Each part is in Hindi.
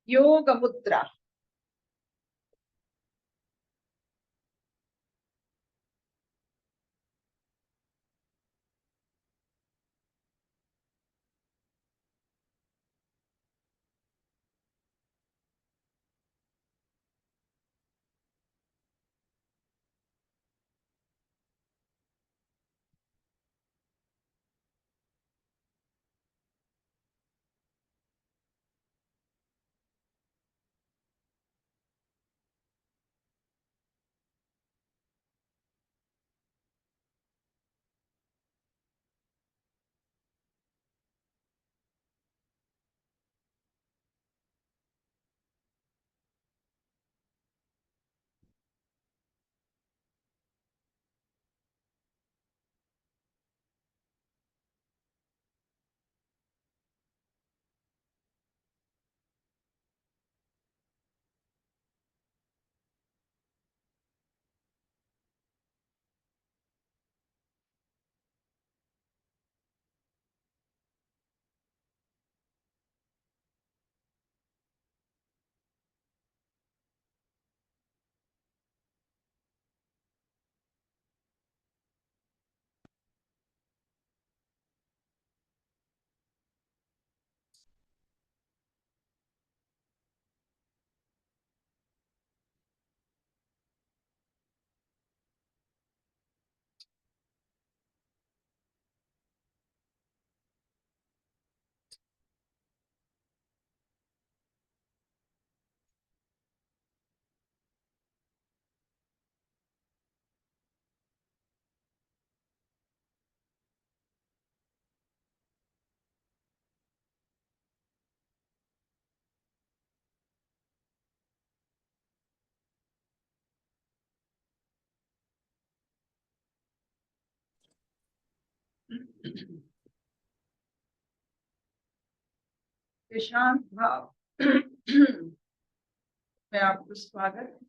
योग मुद्रा। शांत भाव में आपको स्वागत।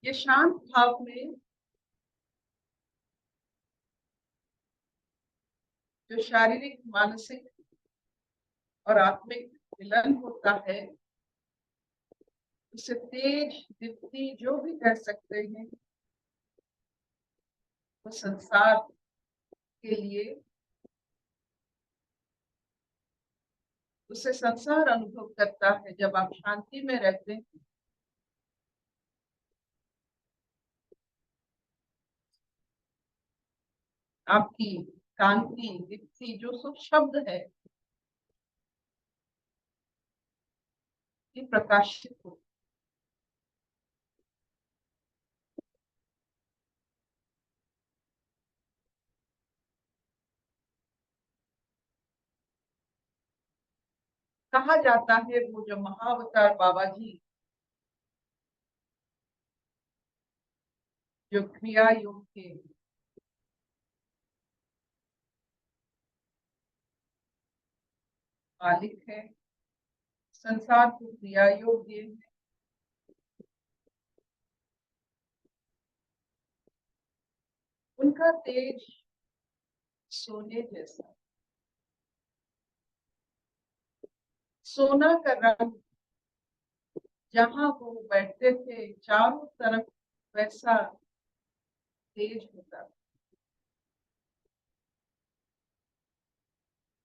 ये शांत भाव में जो शारीरिक, मानसिक और आत्मिक मिलन होता है, उसे तेज दीप्ति जो भी कह सकते हैं, वो संसार के लिए उसे संसार अनुभव करता है। जब आप शांति में रहते हैं, आपकी कांति, दीप्ति, जो सब शब्द है, ये प्रकाशित हो। कहा जाता है वो जो महाअवतार बाबा जी, जो क्रिया योग के मालिक है, संसार को क्रिया योग दिए हैं, उनका तेज सोने जैसा। सोना का रंग जहां वो बैठते थे, चारों तरफ वैसा तेज होता।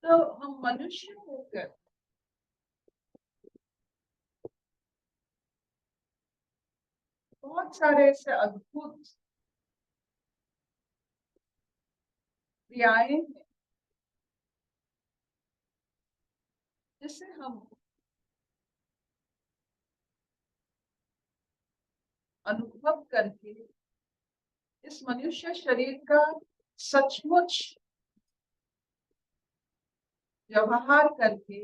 तो हम मनुष्य होकर बहुत सारे ऐसे अद्भुत क्रियाएं हैं जिसे हम अनुभव करके इस मनुष्य शरीर का सचमुच व्यवहार करके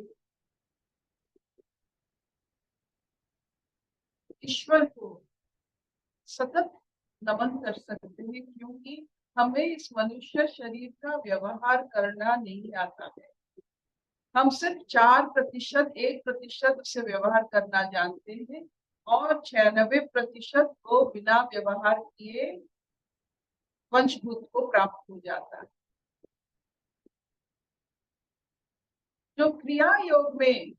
ईश्वर को सतत नमन कर सकते हैं, क्योंकि हमें इस मनुष्य शरीर का व्यवहार करना नहीं आता है। हम सिर्फ 4%, 1% उससे व्यवहार करना जानते हैं, और 96% को बिना व्यवहार किए पंचभूत को प्राप्त हो जाता है। जो क्रिया योग में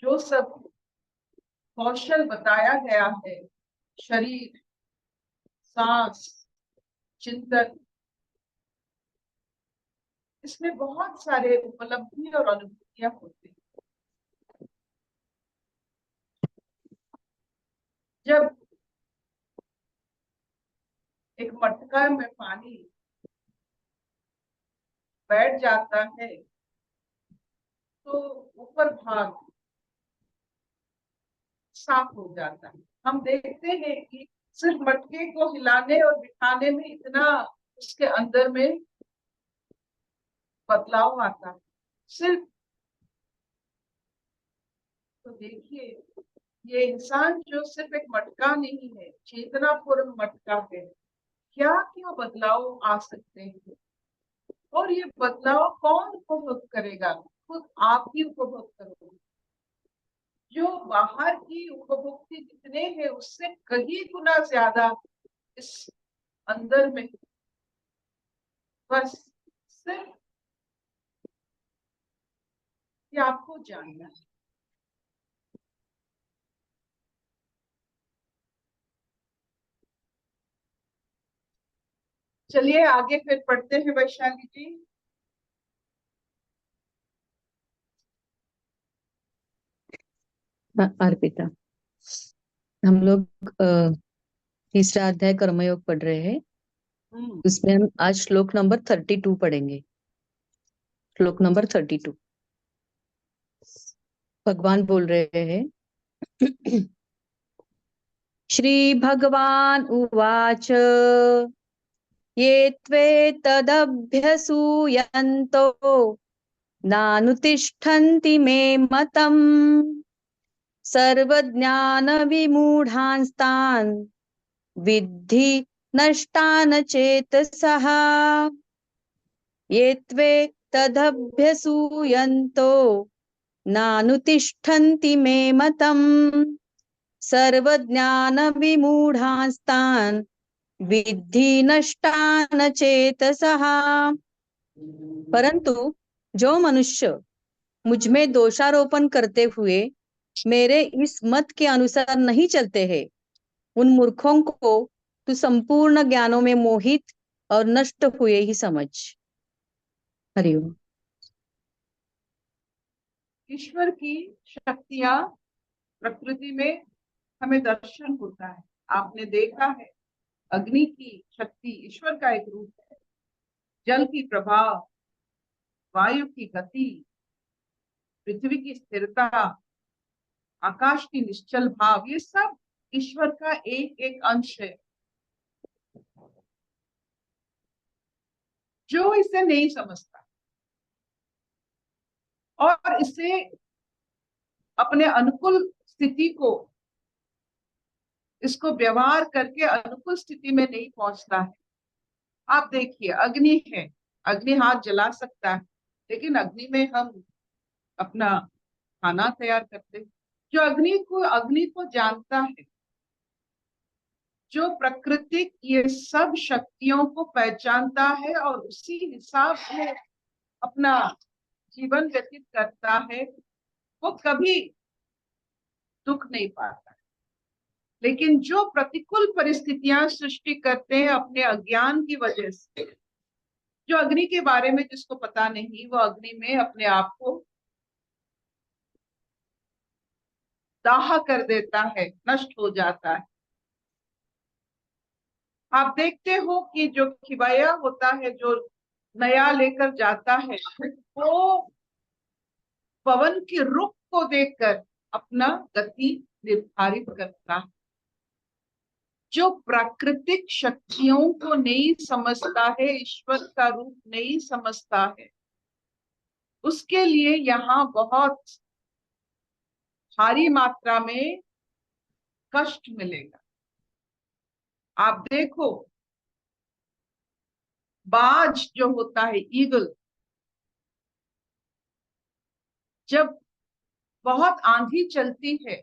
जो सब कौशल बताया गया है, शरीर, सांस, चिंतन, इसमें बहुत सारे उपलब्धि और अनुभूतियां होती हैं। जब एक मटका में पानी बैठ जाता है तो ऊपर भाग साफ हो जाता है। हम देखते हैं कि सिर्फ मटके को हिलाने और बिठाने में इतना उसके अंदर में बदलाव आता है। सिर्फ तो देखिए, ये इंसान जो सिर्फ एक मटका नहीं है, चेतना पूर्ण मटका है। क्या क्या बदलाव आ सकते हैं, और ये बदलाव कौन उपभोग करेगा? खुद आप ही उपभोग करोगे। जो बाहर की उपभोक्ति जितने हैं उससे कई गुना ज्यादा इस अंदर में, बस सिर्फ ये आपको जानना है। चलिए आगे फिर पढ़ते हैं वैशाली जी। अर्पिता, हम लोग तीसरा अध्याय कर्मयोग पढ़ रहे हैं। उसमें हम आज श्लोक नंबर 32 पढ़ेंगे। श्लोक नंबर 32 भगवान बोल रहे हैं। श्री भगवान उवाच ये त्वे तदभ्यसूयन्तो नानुतिष्ठन्ति मे मतम् सर्वज्ञान विमूढांस्तान् विद्धि नष्टान चेतसः। ये त्वे तदभ्यसूयन्तो नानुतिष्ठन्ति मे मतम् सर्वज्ञान विमूढांस्तान् विद्धि नष्टान चेतसः। परंतु जो मनुष्य मुझ में दोषारोपण करते हुए मेरे इस मत के अनुसार नहीं चलते हैं, उन मूर्खों को तू संपूर्ण ज्ञानों में मोहित और नष्ट हुए ही समझ। हरिओम। ईश्वर की शक्तियां प्रकृति में हमें दर्शन होता है। आपने देखा है, अग्नि की शक्ति ईश्वर का एक रूप है, जल की प्रभाव, वायु की गति, पृथ्वी की स्थिरता, आकाश की निश्चल भाव, ये सब ईश्वर का एक एक अंश है। जो इसे नहीं समझता और इसे अपने अनुकूल स्थिति को, इसको व्यवहार करके अनुकूल स्थिति में नहीं पहुंचता है। आप देखिए, अग्नि है, अग्नि हाथ जला सकता है, लेकिन अग्नि में हम अपना खाना तैयार करते हैं। जो अग्नि को जानता है, जो प्राकृतिक ये सब शक्तियों को पहचानता है और उसी हिसाब से अपना जीवन व्यतीत करता है, वो कभी दुख नहीं पाता। लेकिन जो प्रतिकूल परिस्थितियां सृष्टि करते हैं अपने अज्ञान की वजह से, जो अग्नि के बारे में जिसको पता नहीं, वो अग्नि में अपने आप को दाह कर देता है, नष्ट हो जाता है। आप देखते हो कि जो खिवैया होता है, जो नया लेकर जाता है, वो पवन के रुख को देखकर अपना गति निर्धारित करता है। जो प्राकृतिक शक्तियों को नहीं समझता है, ईश्वर का रूप नहीं समझता है, उसके लिए यहाँ बहुत भारी मात्रा में कष्ट मिलेगा। आप देखो, बाज जो होता है, ईगल, जब बहुत आंधी चलती है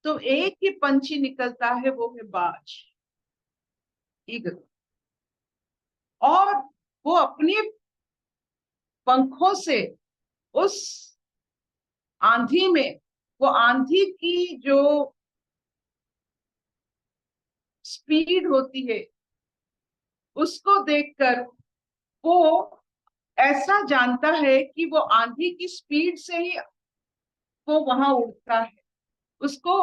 तो एक ही पंछी निकलता है, वो है बाज, ईगल। और वो अपने पंखों से उस आंधी में, वो आंधी की जो स्पीड होती है उसको देखकर वो ऐसा जानता है कि वो आंधी की स्पीड से ही वो वहां उड़ता है। उसको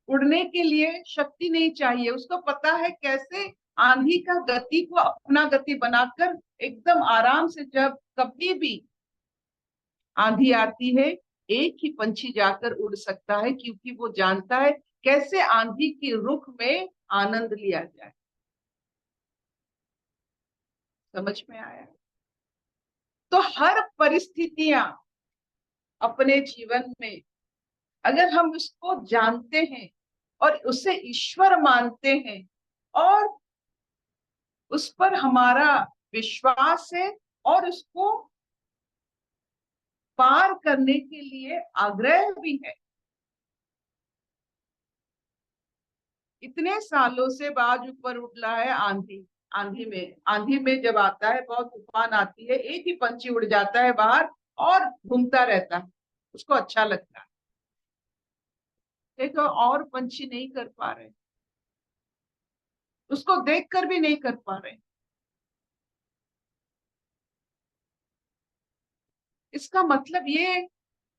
उड़ने के लिए शक्ति नहीं चाहिए, उसको पता है कैसे आंधी का गति को अपना गति बनाकर एकदम आराम से, जब कभी भी आंधी आती है, एक ही पंछी जाकर उड़ सकता है, क्योंकि वो जानता है कैसे आंधी की रुख में आनंद लिया जाए। समझ में आया? तो हर परिस्थितियां अपने जीवन में, अगर हम उसको जानते हैं और उसे ईश्वर मानते हैं और उस पर हमारा विश्वास है और उसको पार करने के लिए आग्रह भी है। इतने सालों से बाज ऊपर उड़ रहा है आंधी, आंधी में जब आता है, बहुत तूफान आती है, एक ही पंछी उड़ जाता है बाहर और घूमता रहता है, उसको अच्छा लगता है। देखो, और पंछी नहीं कर पा रहे, उसको देखकर भी नहीं कर पा रहे। इसका मतलब ये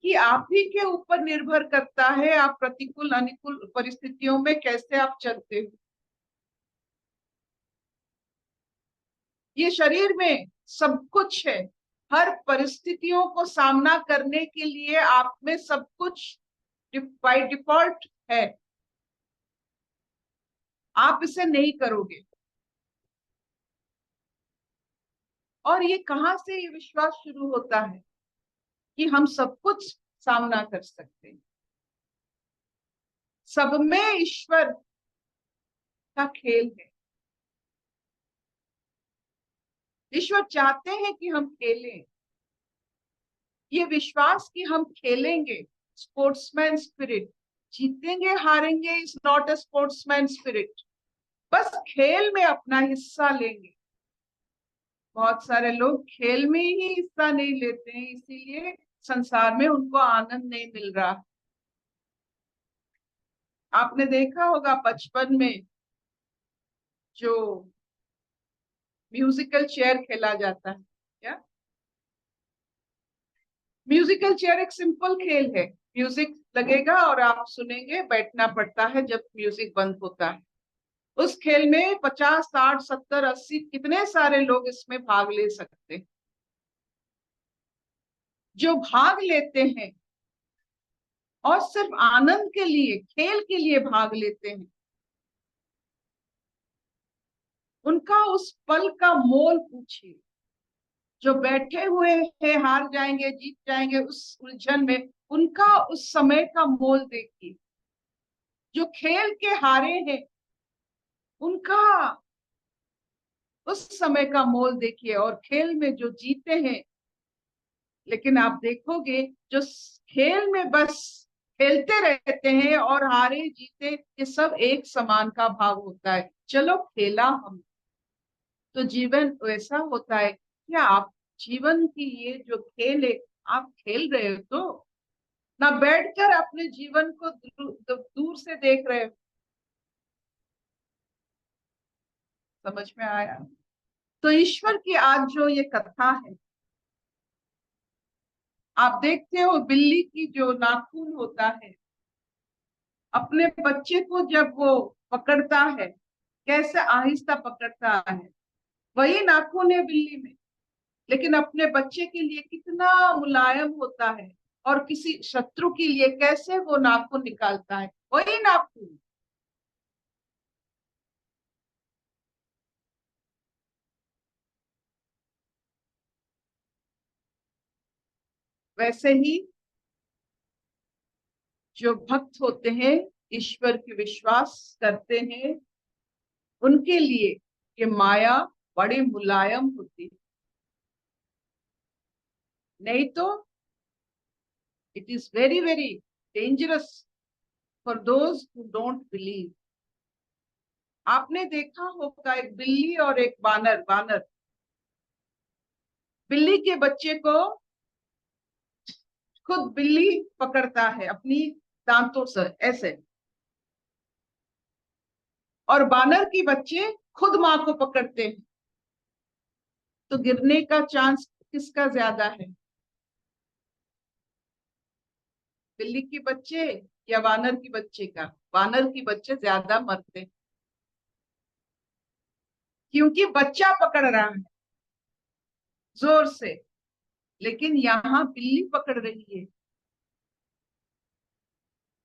कि आप ही के ऊपर निर्भर करता है, आप प्रतिकूल अनुकूल परिस्थितियों में कैसे आप चलते हो। ये शरीर में सब कुछ है, हर परिस्थितियों को सामना करने के लिए आप में सब कुछ बाय डिफॉल्ट है। आप इसे नहीं करोगे। और ये कहां से ये विश्वास शुरू होता है कि हम सब कुछ सामना कर सकते हैं। सब में ईश्वर का खेल है। ईश्वर चाहते हैं कि हम खेलें। ये विश्वास कि हम खेलेंगे, स्पोर्ट्समैन स्पिरिट, जीतेंगे हारेंगे is not a sportsman spirit, बस खेल में अपना हिस्सा लेंगे। बहुत सारे लोग खेल में ही हिस्सा नहीं लेते हैं, इसीलिए संसार में उनको आनंद नहीं मिल रहा। आपने देखा होगा बचपन में जो म्यूजिकल चेयर खेला जाता है, क्या? म्यूजिकल चेयर एक सिंपल खेल है। म्यूजिक लगेगा और आप सुनेंगे, बैठना पड़ता है जब म्यूजिक बंद होता है। उस खेल में 50, 60, 70, 80 कितने सारे लोग इसमें भाग ले सकते हैं। जो भाग लेते हैं और सिर्फ आनंद के लिए, खेल के लिए भाग लेते हैं, उनका उस पल का मोल पूछिए। जो बैठे हुए हैं, हार जाएंगे जीत जाएंगे उस उलझन में, उनका उस समय का मोल देखिए। जो खेल के हारे हैं, उनका उस समय का मोल देखिए। और खेल में जो जीते हैं, लेकिन आप देखोगे जो खेल में बस खेलते रहते हैं और हारे जीते, ये सब एक समान का भाव होता है। चलो खेला हम, तो जीवन वैसा होता है। क्या आप जीवन की ये जो खेल है, आप खेल रहे हो? तो ना बैठकर अपने जीवन को दूर से देख रहे हो। समझ में आया? तो ईश्वर की आज जो ये कथा है, आप देखते हो बिल्ली की जो नाखून होता है, अपने बच्चे को जब वो पकड़ता है, कैसे आहिस्ता पकड़ता है। वही नाखून है बिल्ली में, लेकिन अपने बच्चे के लिए कितना मुलायम होता है। और किसी शत्रु के लिए कैसे वो नाखून निकालता है, वही नाखून। वैसे ही जो भक्त होते हैं, ईश्वर की विश्वास करते हैं, उनके लिए ये माया बड़ी मुलायम होती है, नहीं तो it is very very dangerous for those who don't believe. आपने देखा होगा एक बिल्ली और एक बानर, बिल्ली के बच्चे को खुद बिल्ली पकड़ता है अपनी दांतों से ऐसे, और बानर के बच्चे खुद माँ को पकड़ते हैं, तो गिरने का चांस किसका ज्यादा है, बिल्ली के बच्चे या वानर के बच्चे का? वानर के बच्चे ज्यादा मरते हैं, क्योंकि बच्चा पकड़ रहा है जोर से, लेकिन यहाँ बिल्ली पकड़ रही है।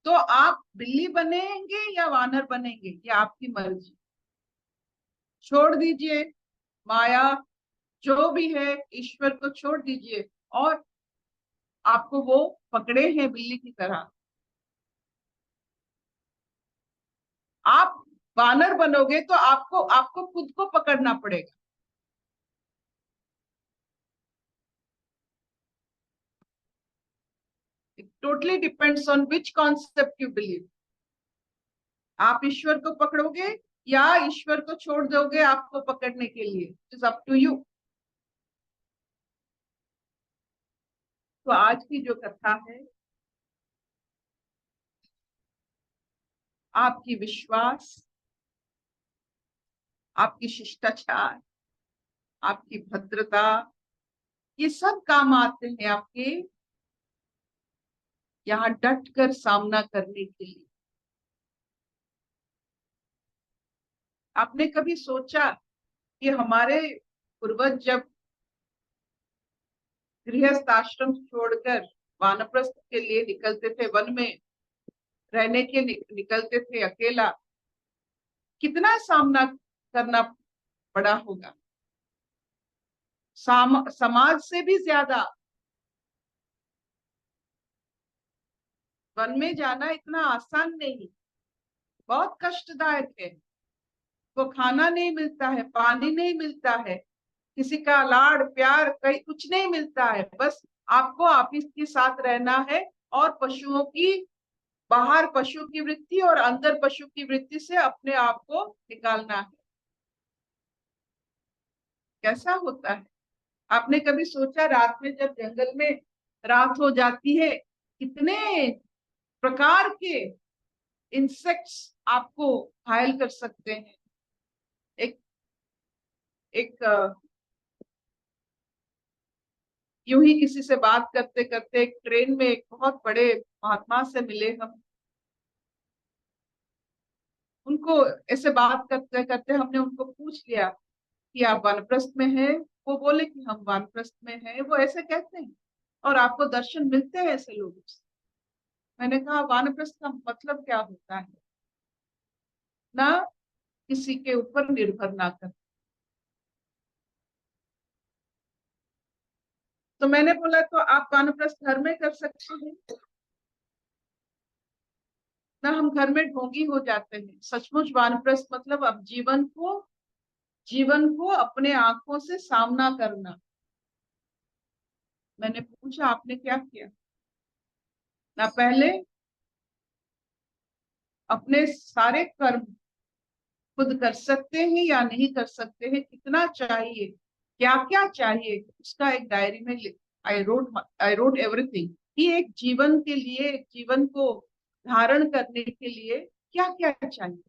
तो आप बिल्ली बनेंगे या वानर बनेंगे, ये आपकी मर्जी। छोड़ दीजिए माया, जो भी है ईश्वर को छोड़ दीजिए, और आपको वो पकड़े हैं बिल्ली की तरह। आप वानर बनोगे तो आपको आपको खुद को पकड़ना पड़ेगा। It totally depends on which concept you believe. आप ईश्वर को पकड़ोगे या ईश्वर को छोड़ दोगे आपको पकड़ने के लिए, इट्स अप टू यू। तो आज की जो कथा है, आपकी विश्वास, आपकी शिष्टाचार, आपकी भद्रता, ये सब काम आते हैं आपके यहाँ डट कर सामना करने के लिए। आपने कभी सोचा कि हमारे पूर्वज जब गृहस्थ आश्रम छोड़कर वानप्रस्थ के लिए निकलते थे, वन में रहने के निकलते थे अकेला, कितना सामना करना पड़ा होगा, समाज से भी ज्यादा। वन में जाना इतना आसान नहीं, बहुत कष्टदायक है। वो खाना नहीं मिलता है, पानी नहीं मिलता है, किसी का लाड़ प्यार कहीं कुछ नहीं मिलता है, बस आपको आप इसके साथ रहना है, और पशुओं की, बाहर पशु की वृत्ति और अंदर पशु की वृत्ति से अपने आप को निकालना है। कैसा होता है? आपने कभी सोचा रात में जब जंगल में रात हो जाती है, कितने प्रकार के इंसेक्ट्स आपको घायल कर सकते हैं? एक एक यूं ही किसी से बात करते करते एक ट्रेन में एक बहुत बड़े महात्मा से मिले हम, उनको ऐसे बात करते करते हमने उनको पूछ लिया कि आप वानप्रस्थ में हैं? वो बोले कि हम वानप्रस्थ में हैं। वो ऐसे कहते हैं, और आपको दर्शन मिलते हैं ऐसे लोगों से? मैंने कहा वानप्रस्थ का मतलब क्या होता है? ना किसी के ऊपर निर्भर ना कर। तो मैंने बोला तो आप वानप्रस्थ घर में कर सकते हैं ना, हम घर में ढोंगी हो जाते हैं। सचमुच वानप्रस्थ मतलब अब जीवन को अपने आंखों से सामना करना। मैंने पूछा आपने क्या किया? ना पहले अपने सारे कर्म खुद कर सकते हैं या नहीं कर सकते हैं, कितना चाहिए, क्या क्या चाहिए, उसका एक डायरी में आई रोट एवरीथिंग, कि एक जीवन के लिए, एक जीवन को धारण करने के लिए क्या क्या चाहिए।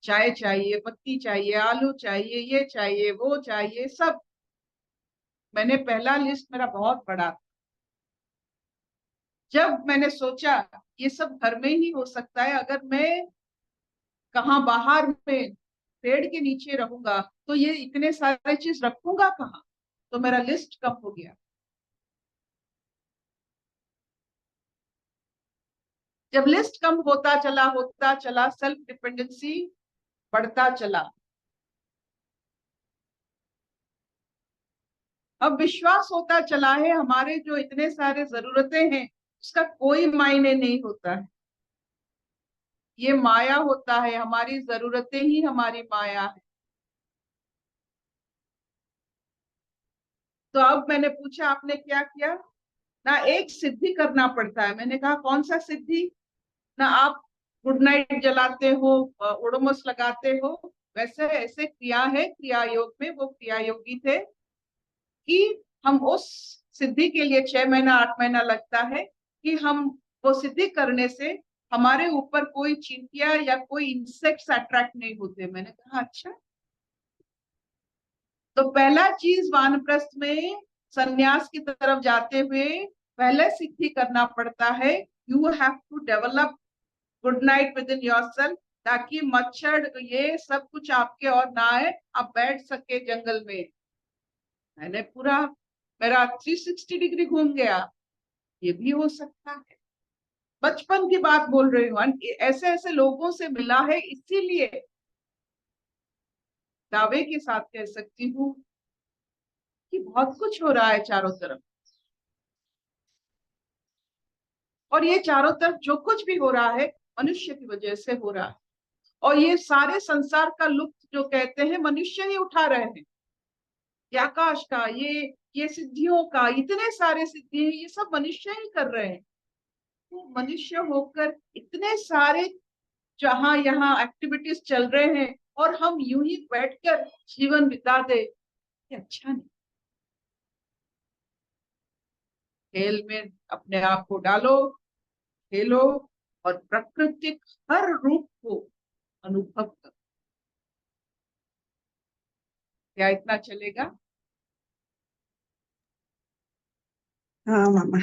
चाय चाहिए, पत्ती चाहिए, आलू चाहिए, ये चाहिए, वो चाहिए, सब। मैंने पहला लिस्ट मेरा बहुत बड़ा था। जब मैंने सोचा ये सब घर में ही हो सकता है, अगर मैं कहाँ बाहर में पेड़ के नीचे रहूंगा तो ये इतने सारे चीज रखूंगा कहाँ, तो मेरा लिस्ट कम हो गया। जब लिस्ट कम होता चला सेल्फ डिपेंडेंसी बढ़ता चला। अब विश्वास होता चला है हमारे जो इतने सारे जरूरतें हैं उसका कोई मायने नहीं होता है। ये माया होता है, हमारी जरूरतें ही हमारी माया है। तो अब मैंने पूछा आपने क्या किया ना, एक सिद्धि करना पड़ता है। मैंने कहा कौन सा सिद्धि? ना आप गुड नाइट जलाते हो, ओडोमस लगाते हो, वैसे ऐसे क्रिया है क्रिया योग में। वो क्रिया योगी थे कि हम उस सिद्धि के लिए 6 महीना 8 महीना लगता है कि हम वो सिद्धि करने से हमारे ऊपर कोई चींटियां या कोई इंसेक्ट्स अट्रैक्ट नहीं होते। मैंने कहा अच्छा। तो पहला चीज वानप्रस्थ में संन्यास की तरफ जाते हुए पहले सिद्धि करना पड़ता है। You have to develop good night within yourself, ताकि मच्छर ये सब कुछ आपके और ना आए, आप बैठ सके जंगल में। मैंने पूरा मेरा 360 डिग्री घूम गया। ये भी हो सकता है। बचपन की बात बोल रही हूँ, ऐसे ऐसे लोगों से मिला है, इसीलिए दावे के साथ कह सकती हूँ कि बहुत कुछ हो रहा है चारों तरफ। और ये चारों तरफ जो कुछ भी हो रहा है मनुष्य की वजह से हो रहा है। और ये सारे संसार का लुत्फ जो कहते हैं मनुष्य ही उठा रहे हैं। ये आकाश का, ये सिद्धियों का, इतने सारे सिद्धि ये सब मनुष्य ही कर रहे हैं। तो मनुष्य होकर इतने सारे जहां यहाँ एक्टिविटीज चल रहे हैं और हम यूं ही बैठकर जीवन बिता दे, ये अच्छा नहीं। खेल में अपने आप को डालो, खेलो, और प्राकृतिक हर रूप को अनुभव करो। क्या इतना चलेगा? हाँ मामा।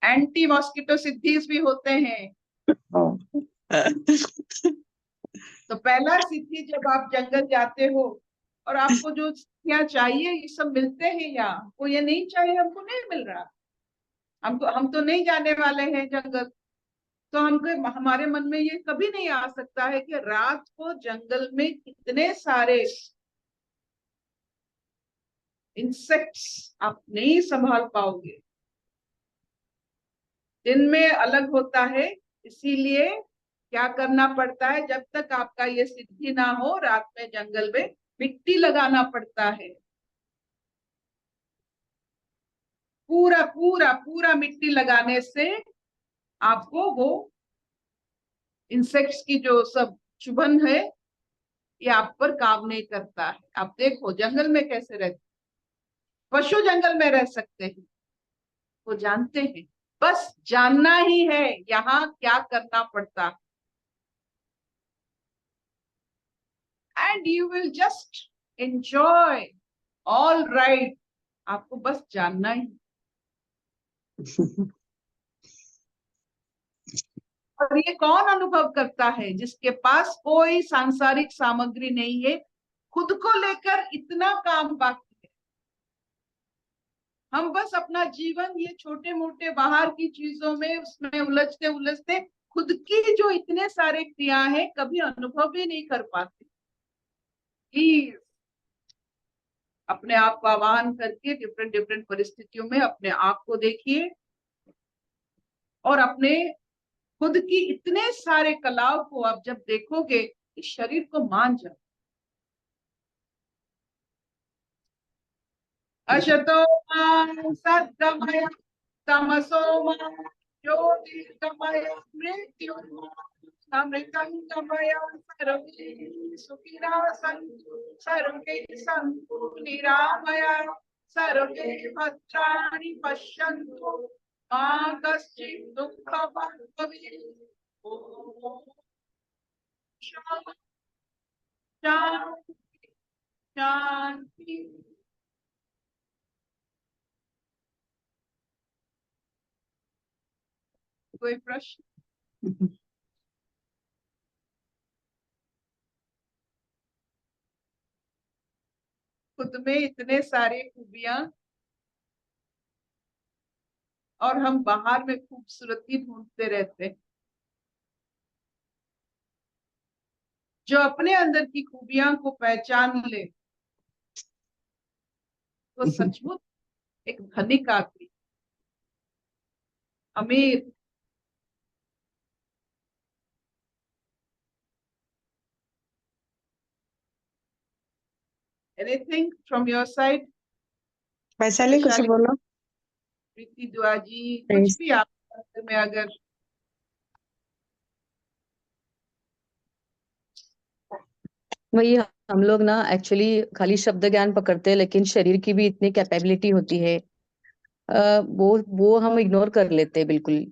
एंटी मॉस्किटो सिद्धीज भी होते हैं। तो पहला सिद्धि, जब आप जंगल जाते हो और आपको जो सिद्धियां चाहिए ये सब मिलते हैं, या हमको ये नहीं चाहिए, हमको नहीं मिल रहा, हम तो नहीं जाने वाले हैं जंगल। तो हमको हमारे मन में ये कभी नहीं आ सकता है कि रात को जंगल में कितने सारे इंसेक्ट्स आप नहीं संभाल पाओगे। दिन में अलग होता है, इसीलिए क्या करना पड़ता है, जब तक आपका ये सिद्धि ना हो रात में जंगल में मिट्टी लगाना पड़ता है। पूरा पूरा पूरा मिट्टी लगाने से आपको वो इंसेक्ट्स की जो सब चुभन है ये आप पर काम नहीं करता है। आप देखो जंगल में कैसे रहते, पशु जंगल में रह सकते हैं, वो जानते हैं। बस जानना ही है यहाँ क्या करना पड़ता है, and you will just enjoy all right. आपको बस जानना ही। और ये कौन अनुभव करता है? जिसके पास कोई सांसारिक सामग्री नहीं है, खुद को लेकर इतना काम बाकी है। हम बस अपना जीवन ये छोटे मोटे बाहर की चीजों में उसमें उलझते उलझते खुद की जो इतने सारे क्रिया है कभी अनुभव भी नहीं कर पाते। प्लीज अपने आप को आह्वान करके डिफरेंट डिफरेंट परिस्थितियों में अपने आप को देखिए और अपने खुद की इतने सारे कलाओं को आप जब देखोगे इस शरीर को मान जाओ। अशतो मा सद्गमय तमसो मा ज्योतिर्गमय मृत्युर्मृतं गमय सर्वे सुखिनः सन्तु सर्वे सन्तु निरामया सर्वे भद्राणि पश्यन्तु मा कश्चित् दुःखभाग् भवेत्। ॐ शान्ति शान्ति। कोई प्रश्न? खुद में इतने सारे खूबियां और हम बाहर में खूबसूरती ढूंढते रहते हैं। जो अपने अंदर की खूबियां को पहचान ले वो सचमुच एक धनिक आदमी, अमीर, anything from your side? Vaishali कुछ वैशाली, बोलो। प्रीति दुआ जी, कुछ Thanks. भी आप में अगर वही, हम लोग ना एक्चुअली खाली शब्द ज्ञान पकड़ते हैं, लेकिन शरीर की भी इतनी कैपेबिलिटी होती है, वो हम इग्नोर कर लेते हैं बिल्कुल।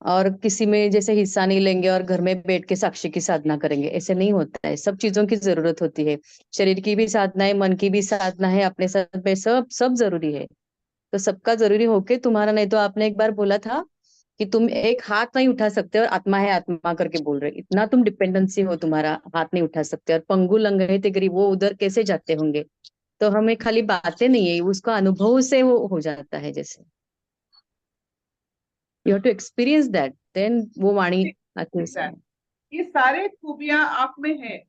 और किसी में जैसे हिस्सा नहीं लेंगे और घर में बैठ के साक्षी की साधना करेंगे, ऐसे नहीं होता है। सब चीजों की जरूरत होती है। शरीर की भी साधना है, मन की भी साधना है, अपने साथ में सब सब जरूरी है। तो सबका जरूरी होके तुम्हारा नहीं। तो आपने एक बार बोला था कि तुम एक हाथ नहीं उठा सकते और आत्मा है आत्मा करके बोल रहे, इतना तुम डिपेंडेंसी हो, तुम्हारा हाथ नहीं उठा सकते। और पंगु लंगड़े ते गरीब, वो उधर कैसे जाते होंगे? तो हमें खाली बातें नहीं है, उसका अनुभव से वो हो जाता है। जैसे you have to experience that, then वो वाणी आती है उसमें। ये सारे खूबियां आप में है,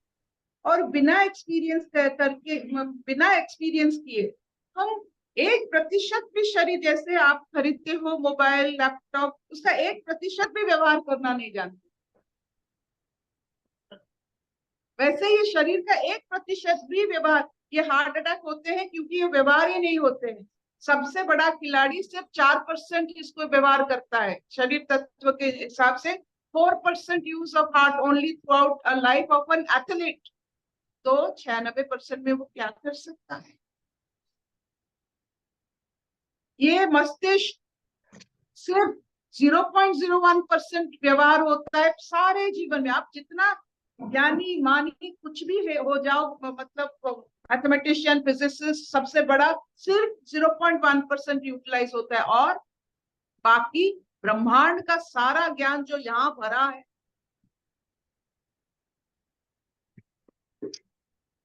और बिना एक्सपीरियंस करके, बिना एक्सपीरियंस किए हम 1% भी शरीर, जैसे आप खरीदते हो मोबाइल लैपटॉप, उसका 1% भी व्यवहार करना नहीं जानते। वैसे ये शरीर का 1% भी व्यवहार, ये हार्ट अटैक होते हैं क्योंकि ये व्यवहार ही नहीं होते हैं। सबसे बड़ा खिलाड़ी सिर्फ 4% इसको व्यवहार करता है शरीर तत्व के हिसाब से। 4% use of heart only through out a life of an athlete. तो 96% में वो क्या कर सकता है? ये मस्तिष्क सिर्फ 0.01% व्यवहार होता है सारे जीवन में। आप जितना ज्ञानी मानी कुछ भी है हो जाओ, मतलब मैथमेटिशियन फिजिसिस्ट सबसे बड़ा, सिर्फ 0.1% यूटिलाइज होता है। और बाकी ब्रह्मांड का सारा ज्ञान जो यहाँ भरा है,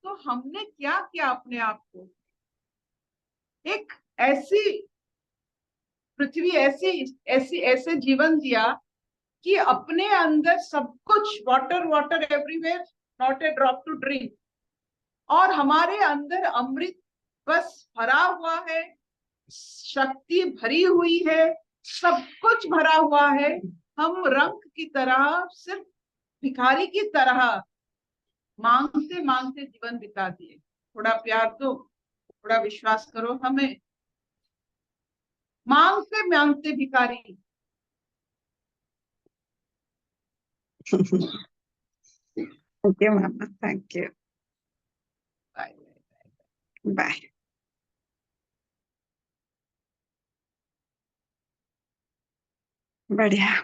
तो हमने क्या किया अपने आप को? एक ऐसी पृथ्वी, ऐसी ऐसी ऐसे जीवन दिया कि अपने अंदर सब कुछ, water water everywhere, not a drop to drink. और हमारे अंदर अमृत बस भरा हुआ है, शक्ति भरी हुई है, सब कुछ भरा हुआ है। हम रंग की तरह, सिर्फ भिखारी की तरह मांगते मांगते जीवन बिता दिए। थोड़ा प्यार दो, थोड़ा विश्वास करो हमें। मांगते मांगते भिखारी। Thank you, Mama. Thank you. Bye. बढ़िया।